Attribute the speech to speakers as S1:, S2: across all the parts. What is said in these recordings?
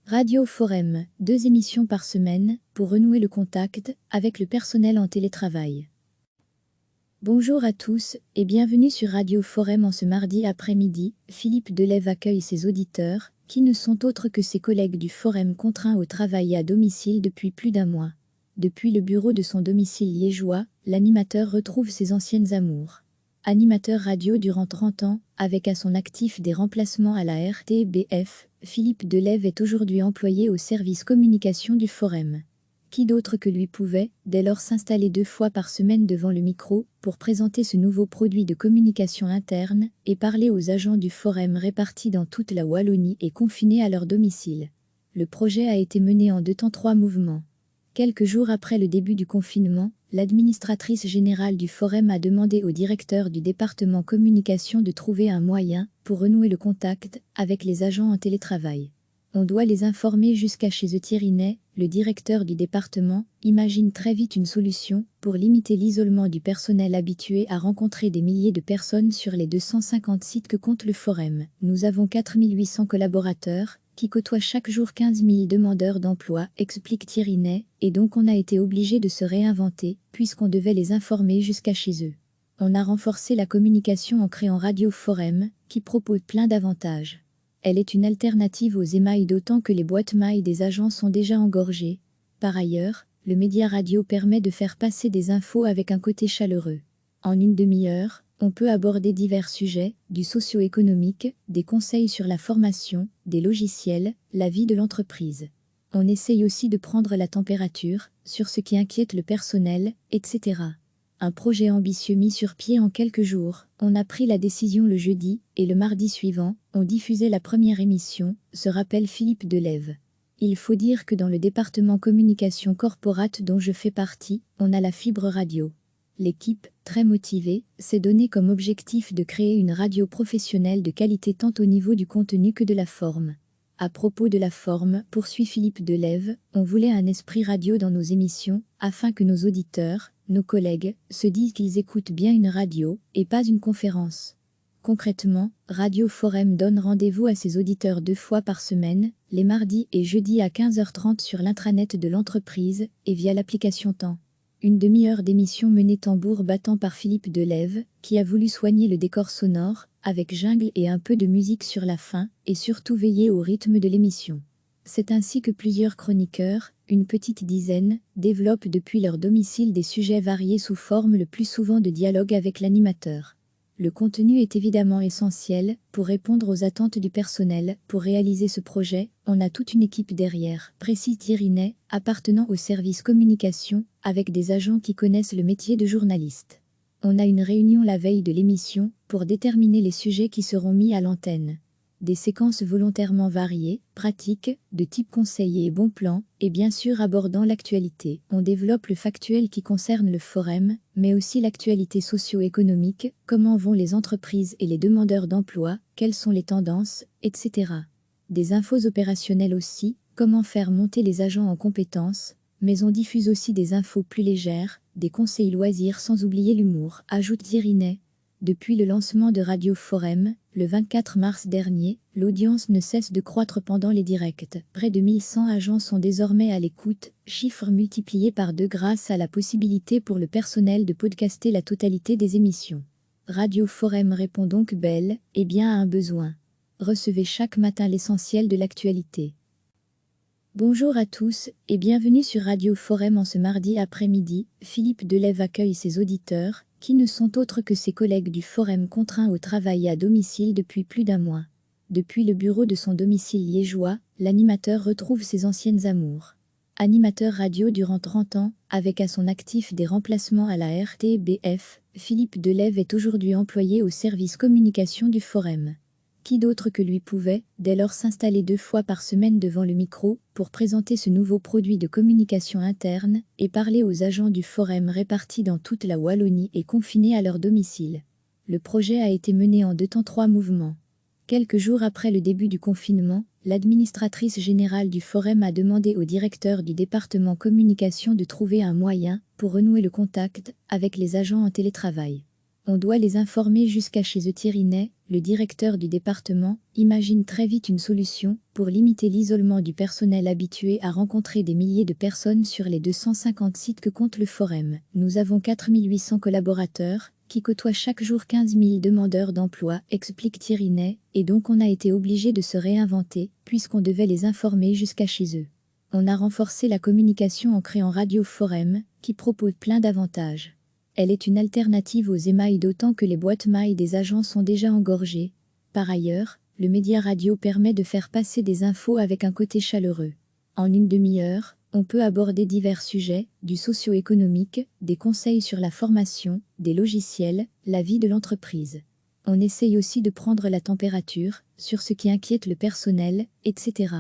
S1: Radio Forum, 2 émissions par semaine pour renouer le contact avec le personnel en télétravail. Bonjour à tous et bienvenue sur Radio Forum en ce mardi après-midi. Philippe Delève accueille ses auditeurs, qui ne sont autres que ses collègues du Forum contraints au travail à domicile depuis plus d'un mois. Depuis le bureau de son domicile liégeois, l'animateur retrouve ses anciennes amours. Animateur radio durant 30 ans, avec à son actif des remplacements à la RTBF, Philippe Delève est aujourd'hui employé au service communication du Forum. Qui d'autre que lui pouvait, dès lors, s'installer 2 fois par semaine devant le micro pour présenter ce nouveau produit de communication interne et parler aux agents du Forum répartis dans toute la Wallonie et confinés à leur domicile. Le projet a été mené en 2 temps 3 mouvements. Quelques jours après le début du confinement, l'administratrice générale du Forum a demandé au directeur du département communication de trouver un moyen pour renouer le contact avec les agents en télétravail. On doit les informer jusqu'à chez eux. Thierry Ney, le directeur du département, imagine très vite une solution pour limiter l'isolement du personnel habitué à rencontrer des milliers de personnes sur les 250 sites que compte le Forum. Nous avons 4800 collaborateurs qui côtoient chaque jour 15 000 demandeurs d'emploi, explique Thierry Ney, et donc on a été obligé de se réinventer, puisqu'on devait les informer jusqu'à chez eux. On a renforcé la communication en créant Radio Forum, qui propose plein d'avantages. Elle est une alternative aux émails, d'autant que les boîtes mail des agents sont déjà engorgées. Par ailleurs, le média radio permet de faire passer des infos avec un côté chaleureux. En une demi-heure, on peut aborder divers sujets, du socio-économique, des conseils sur la formation, des logiciels, la vie de l'entreprise. On essaye aussi de prendre la température sur ce qui inquiète le personnel, etc. Un projet ambitieux mis sur pied en quelques jours. On a pris la décision le jeudi, et le mardi suivant, on diffusait la première émission, se rappelle Philippe Delève. Il faut dire que dans le département communication corporate dont je fais partie, on a la fibre radio. L'équipe, très motivée, s'est donné comme objectif de créer une radio professionnelle de qualité tant au niveau du contenu que de la forme. À propos de la forme, poursuit Philippe Delève, on voulait un esprit radio dans nos émissions, afin que nos auditeurs, nos collègues, se disent qu'ils écoutent bien une radio, et pas une conférence. Concrètement, Radio Forum donne rendez-vous à ses auditeurs 2 fois par semaine, les mardis et jeudis à 15h30 sur l'intranet de l'entreprise, et via l'application Temps. Une demi-heure d'émission menée tambour battant par Philippe Delève, qui a voulu soigner le décor sonore, avec jungle et un peu de musique sur la fin, et surtout veiller au rythme de l'émission. C'est ainsi que plusieurs chroniqueurs, une petite dizaine, développent depuis leur domicile des sujets variés sous forme le plus souvent de dialogue avec l'animateur. Le contenu est évidemment essentiel pour répondre aux attentes du personnel. Pour réaliser ce projet, on a toute une équipe derrière, précise Thierry Ney, appartenant au service communication, avec des agents qui connaissent le métier de journaliste. On a une réunion la veille de l'émission pour déterminer les sujets qui seront mis à l'antenne. Des séquences volontairement variées, pratiques, de type conseiller et bon plan, et bien sûr abordant l'actualité. On développe le factuel qui concerne le Forum, mais aussi l'actualité socio-économique, comment vont les entreprises et les demandeurs d'emploi, quelles sont les tendances, etc. Des infos opérationnelles aussi, comment faire monter les agents en compétences, mais on diffuse aussi des infos plus légères, des conseils loisirs sans oublier l'humour, ajoute Thierry Ney. Depuis le lancement de Radio Forum, le 24 mars dernier, l'audience ne cesse de croître pendant les directs. Près de 1100 agents sont désormais à l'écoute, chiffre multiplié par 2 grâce à la possibilité pour le personnel de podcaster la totalité des émissions. Radio Forum répond donc bel et bien à un besoin. Recevez chaque matin l'essentiel de l'actualité. Bonjour à tous et bienvenue sur Radio Forum en ce mardi après-midi. Philippe Delève accueille ses auditeurs, qui ne sont autres que ses collègues du Forum contraints au travail à domicile depuis plus d'un mois. Depuis le bureau de son domicile liégeois, l'animateur retrouve ses anciennes amours. Animateur radio durant 30 ans, avec à son actif des remplacements à la RTBF, Philippe Delève est aujourd'hui employé au service communication du Forum. Qui d'autre que lui pouvait, dès lors, s'installer 2 fois par semaine devant le micro pour présenter ce nouveau produit de communication interne et parler aux agents du Forum répartis dans toute la Wallonie et confinés à leur domicile. Le projet a été mené en 2 temps 3 mouvements. Quelques jours après le début du confinement, l'administratrice générale du Forum a demandé au directeur du département communication de trouver un moyen pour renouer le contact avec les agents en télétravail. On doit les informer jusqu'à chez eux. Thierry Ney, le directeur du département, imagine très vite une solution pour limiter l'isolement du personnel habitué à rencontrer des milliers de personnes sur les 250 sites que compte le Forum. Nous avons 4800 collaborateurs qui côtoient chaque jour 15 000 demandeurs d'emploi, explique Thierry Ney, et donc on a été obligé de se réinventer puisqu'on devait les informer jusqu'à chez eux. On a renforcé la communication en créant Radio Forum, qui propose plein d'avantages. Elle est une alternative aux émails d'autant que les boîtes mail des agents sont déjà engorgées. Par ailleurs, le média radio permet de faire passer des infos avec un côté chaleureux. En une demi-heure, on peut aborder divers sujets, du socio-économique, des conseils sur la formation, des logiciels, la vie de l'entreprise. On essaye aussi de prendre la température sur ce qui inquiète le personnel, etc.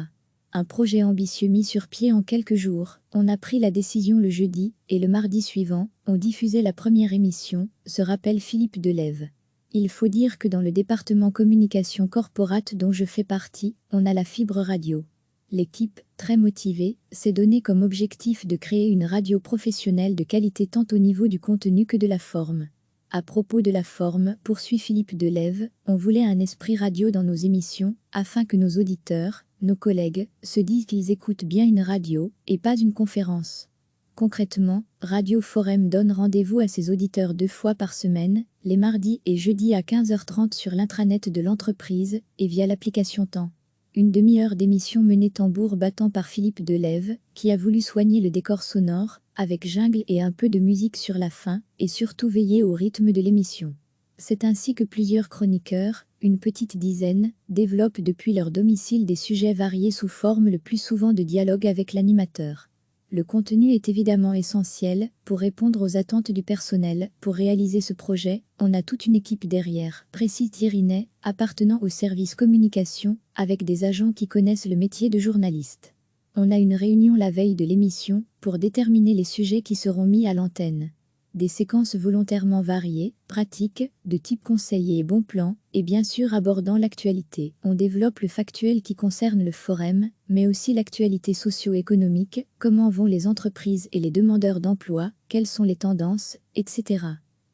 S1: Un projet ambitieux mis sur pied en quelques jours. On a pris la décision le jeudi, et le mardi suivant, on diffusait la première émission, se rappelle Philippe Delève. Il faut dire que dans le département communication corporate dont je fais partie, on a la fibre radio. L'équipe, très motivée, s'est donné comme objectif de créer une radio professionnelle de qualité tant au niveau du contenu que de la forme. À propos de la forme, poursuit Philippe Delève, on voulait un esprit radio dans nos émissions, afin que nos auditeurs, nos collègues, se disent qu'ils écoutent bien une radio, et pas une conférence. Concrètement, Radio Forum donne rendez-vous à ses auditeurs 2 fois par semaine, les mardis et jeudis à 15h30 sur l'intranet de l'entreprise, et via l'application Temps. Une demi-heure d'émission menée tambour battant par Philippe Delève, qui a voulu soigner le décor sonore, avec jungle et un peu de musique sur la fin, et surtout veiller au rythme de l'émission. C'est ainsi que plusieurs chroniqueurs, une petite dizaine, développent depuis leur domicile des sujets variés sous forme le plus souvent de dialogue avec l'animateur. Le contenu est évidemment essentiel pour répondre aux attentes du personnel. Pour réaliser ce projet, on a toute une équipe derrière, précise Thierry Ney, appartenant au service communication, avec des agents qui connaissent le métier de journaliste. On a une réunion la veille de l'émission pour déterminer les sujets qui seront mis à l'antenne. Des séquences volontairement variées, pratiques, de type conseiller et bon plan, et bien sûr abordant l'actualité. On développe le factuel qui concerne le forum, mais aussi l'actualité socio-économique, comment vont les entreprises et les demandeurs d'emploi, quelles sont les tendances, etc.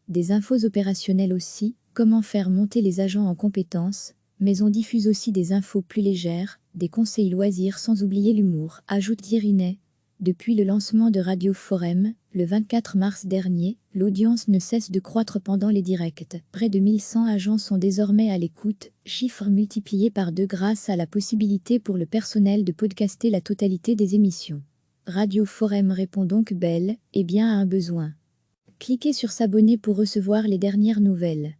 S1: Des infos opérationnelles aussi, comment faire monter les agents en compétences, mais on diffuse aussi des infos plus légères, des conseils loisirs sans oublier l'humour, ajoute Thierry Ney. Depuis le lancement de Radio Forum, le 24 mars dernier, l'audience ne cesse de croître pendant les directs. Près de 1100 agents sont désormais à l'écoute, chiffre multiplié par 2 grâce à la possibilité pour le personnel de podcaster la totalité des émissions. Radio Forum répond donc bel et bien à un besoin. Cliquez sur s'abonner pour recevoir les dernières nouvelles.